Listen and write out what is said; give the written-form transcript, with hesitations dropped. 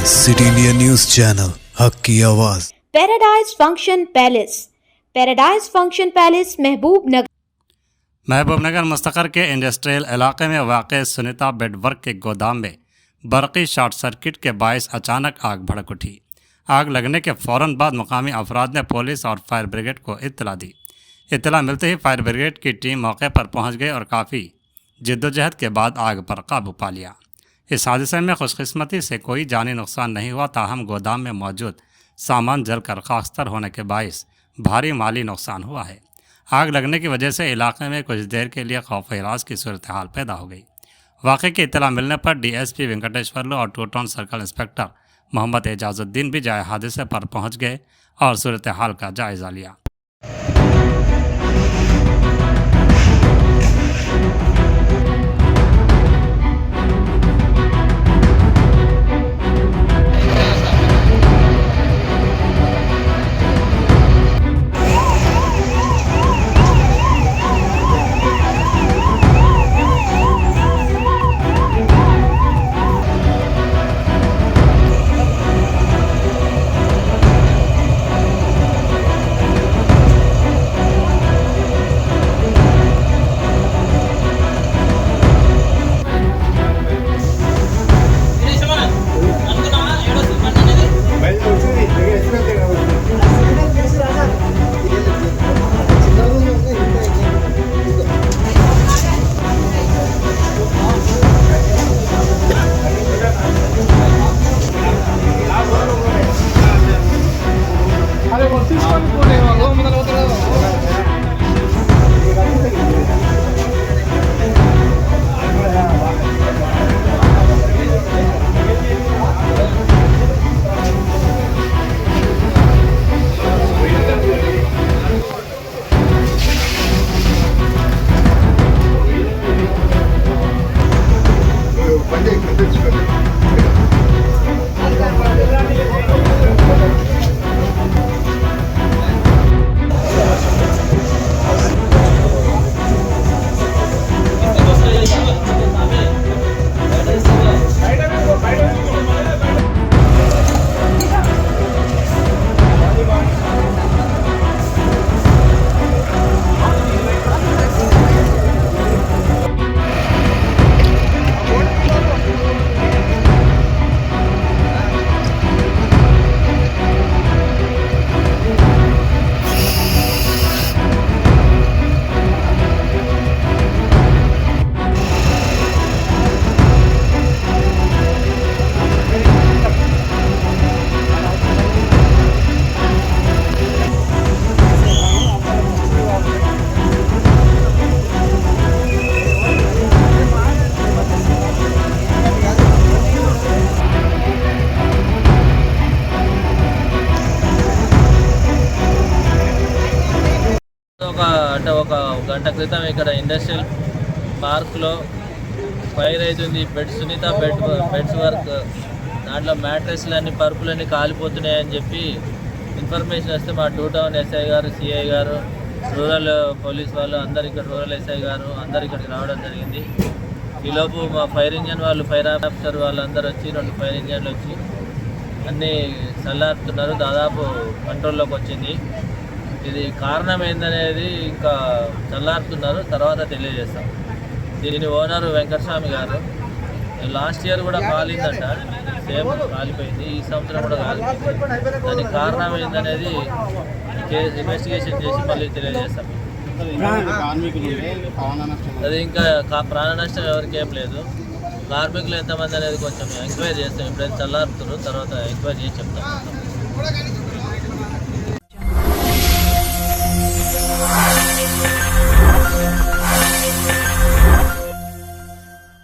City India news channel हक की आवाज। पैराडाइज फंक्शन पैलेस महबूबनगर मुस्तकर के इंडस्ट्रियल इलाके में वाक़ सुनीता बेडवर्क के गोदाम में बरक़ी शॉर्ट सर्किट के बायस अचानक आग भड़क उठी। आग लगने के फ़ौरन बाद मुकामी अफराद ने पुलिस और फायर ब्रिगेड को इत्तला दी। इत्तला मिलते ही फायर ब्रिगेड की टीम मौके पर पहुंच गई और काफ़ी जिद्दोजहद के बाद आग पर काबू पा लिया। इस हादसे में खुशकिस्मती से कोई जानी नुकसान नहीं हुआ, ताहम गोदाम में मौजूद सामान जलकर खाकस्तर होने के बायस भारी माली नुकसान हुआ है। आग लगने की वजह से इलाके में कुछ देर के लिए खौफ हिरास की सूरत हाल पैदा हो गई। वाक़े की इत्तला मिलने पर DSP वेंकटेश्वरलू और two town circle inspector Mohammed Ejazuddin भी जाए हादसे पर पहुंच गए और सूरत हाल का जायज़ा लिया। ఒక గంట క్రితం ఇక్కడ ఇండస్ట్రియల్ పార్క్లో ఫైర్ అవుతుంది. సునీత బెడ్స్ వర్క్ దాంట్లో మ్యాట్రెస్లు అన్ని పరుపులన్నీ కాలిపోతున్నాయని చెప్పి ఇన్ఫర్మేషన్ వస్తే మా టూ టౌన్ SI గారు, CI గారు, రూరల్ పోలీస్ వాళ్ళు అందరు ఇక్కడ, రూరల్ SI గారు అందరు ఇక్కడికి రావడం జరిగింది. ఈలోపు మా ఫైర్ ఇంజన్ వాళ్ళు, ఫైర్ ఆఫీసర్ వాళ్ళందరూ వచ్చి 2 ఫైర్ ఇంజన్లు వచ్చి అన్నీ చల్లారుతున్నారు. దాదాపు కంట్రోల్లోకి వచ్చింది. ఇది కారణం ఏందనేది ఇంకా చల్లారుతున్నారు, తర్వాత తెలియజేస్తాం. దీని ఓనరు వెంకటస్వామి గారు లాస్ట్ ఇయర్ కూడా కాలిందంట, సేమ్ కాలిపోయింది. ఈ సంవత్సరం కూడా కాలిపోయింది. దానికి కారణం ఏందనేది ఇన్వెస్టిగేషన్ చేసి మళ్ళీ తెలియజేస్తాం. అది ఇంకా ప్రాణ నష్టం ఎవరికి ఏం లేదు. కార్మికులు ఎంతమంది అనేది కొంచెం ఎంక్వైరీ చేస్తాం. ఎప్పుడైతే చల్లారుతున్నారు తర్వాత ఎంక్వైరీ చేసి చెప్తాం.